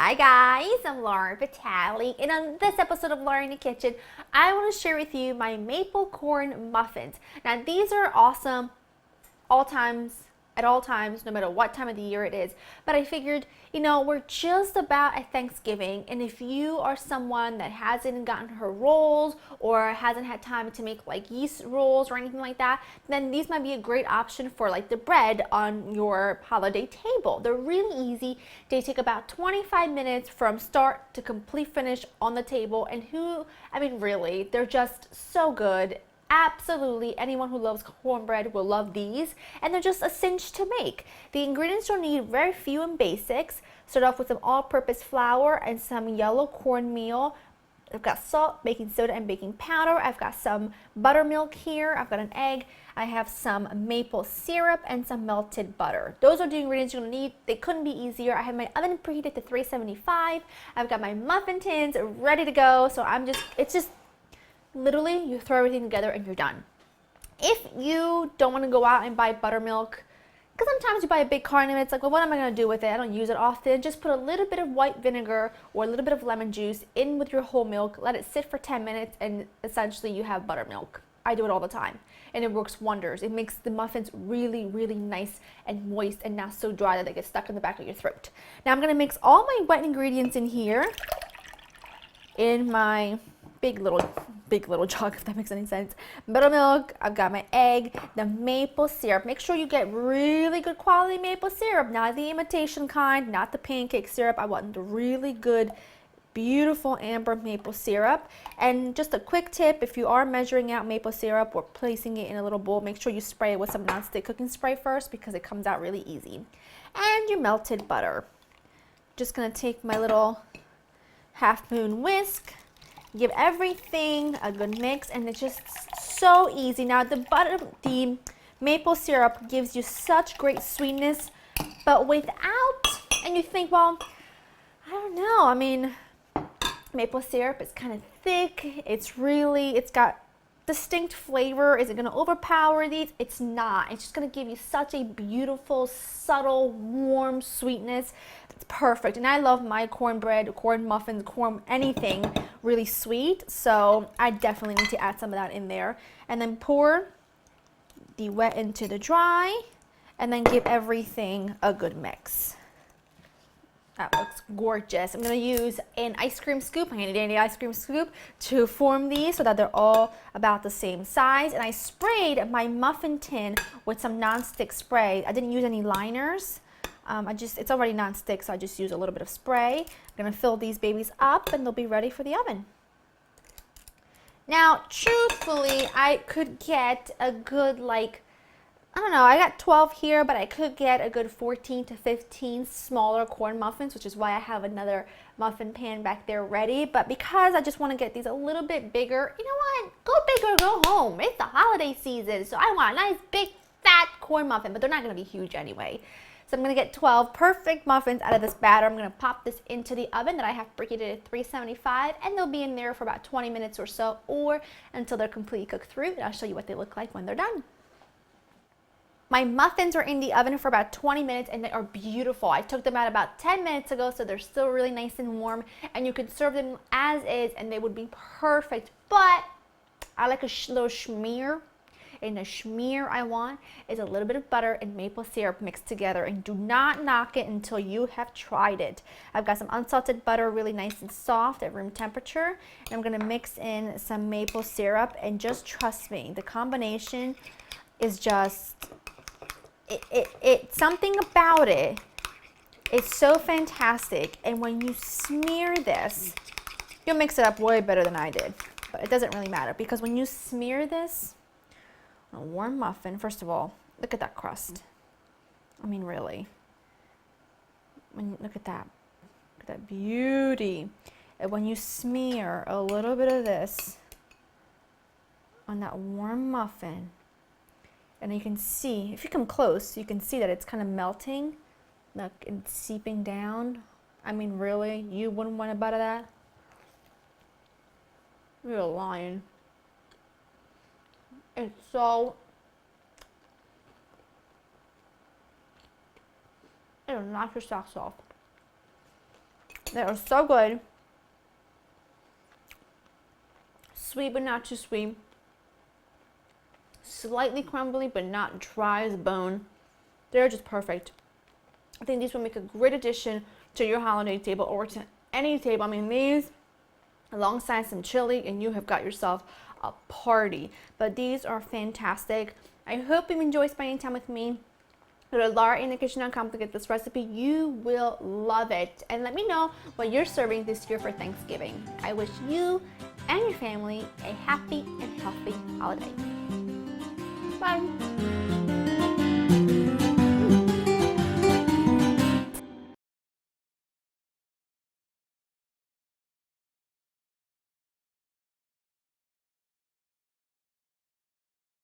Hi guys, I'm Lauren Vitale, and on this episode of Lauren in the Kitchen, I want to share with you my maple corn muffins. Now these are awesome at all times, no matter what time of the year it is. But I figured, we're just about at Thanksgiving, and if you are someone that hasn't gotten her rolls or hasn't had time to make like yeast rolls or anything like that, then these might be a great option for like the bread on your holiday table. They're really easy. They take about 25 minutes from start to complete finish on the table, and really, they're just so good. Absolutely, anyone who loves cornbread will love these, and they're just a cinch to make. The ingredients you'll need very few and basics. Start off with some all-purpose flour and some yellow cornmeal. I've got salt, baking soda, and baking powder. I've got some buttermilk here. I've got an egg. I have some maple syrup and some melted butter. Those are the ingredients you're gonna need. They couldn't be easier. I have my oven preheated to 375. I've got my muffin tins ready to go. So it's just literally, you throw everything together and you're done. If you don't want to go out and buy buttermilk, because sometimes you buy a big carton and it's like, well, what am I going to do with it? I don't use it often. Just put a little bit of white vinegar or a little bit of lemon juice in with your whole milk. Let it sit for 10 minutes and essentially you have buttermilk. I do it all the time and it works wonders. It makes the muffins really, really nice and moist and not so dry that they get stuck in the back of your throat. Now I'm going to mix all my wet ingredients in here in my big little jug, if that makes any sense. Buttermilk, I've got my egg, the maple syrup. Make sure you get really good quality maple syrup, not the imitation kind, not the pancake syrup. I want the really good, beautiful amber maple syrup. And just a quick tip, if you are measuring out maple syrup or placing it in a little bowl, make sure you spray it with some nonstick cooking spray first because it comes out really easy. And your melted butter. Just gonna take my little half moon whisk, give everything a good mix, and it's just so easy. Now the maple syrup gives you such great sweetness, but and you think, well, I don't know, maple syrup is kind of thick, it's got distinct flavor. Is it going to overpower these? It's not. It's just going to give you such a beautiful, subtle, warm sweetness. It's perfect. And I love my cornbread, corn muffins, anything really sweet. So I definitely need to add some of that in there. And then pour the wet into the dry and then give everything a good mix. That looks gorgeous. I'm going to use an ice cream scoop, my handy dandy ice cream scoop, to form these so that they're all about the same size. And I sprayed my muffin tin with some nonstick spray. I didn't use any liners. It's already nonstick, so I just use a little bit of spray. I'm going to fill these babies up and they'll be ready for the oven. Now, truthfully, I could get a good I got 12 here, but I could get a good 14 to 15 smaller corn muffins, which is why I have another muffin pan back there ready. But because I just want to get these a little bit bigger, you know what? Go big or go home. It's the holiday season, so I want a nice, big, fat corn muffin, but they're not going to be huge anyway. So I'm going to get 12 perfect muffins out of this batter. I'm going to pop this into the oven that I have preheated at 375, and they'll be in there for about 20 minutes or so, or until they're completely cooked through. And I'll show you what they look like when they're done. My muffins are in the oven for about 20 minutes and they are beautiful. I took them out about 10 minutes ago, so they're still really nice and warm, and you can serve them as is and they would be perfect. But I like a little schmear, and the schmear I want is a little bit of butter and maple syrup mixed together, and do not knock it until you have tried it. I've got some unsalted butter, really nice and soft at room temperature, and I'm gonna mix in some maple syrup, and just trust me, the combination is just, something about it is so fantastic. And when you smear this, you'll mix it up way better than I did, but it doesn't really matter, because when you smear this on a warm muffin, first of all, look at that crust. Really, look at that beauty. And when you smear a little bit of this on that warm muffin, and you can see, if you come close, you can see that it's kind of melting, like it's seeping down. Really, you wouldn't want a bite of that? You're lying. It's so, it'll knock your socks off. They are so good. Sweet but not too sweet. Slightly crumbly but not dry as bone. They're just perfect. I think these will make a great addition to your holiday table or to any table. I mean, these alongside some chili and you have got yourself a party. But these are fantastic. I hope you enjoy spending time with me. Go to laurainthekitchen.com to get this recipe. You will love it. And let me know what you're serving this year for Thanksgiving. I wish you and your family a happy and healthy holiday. Bye.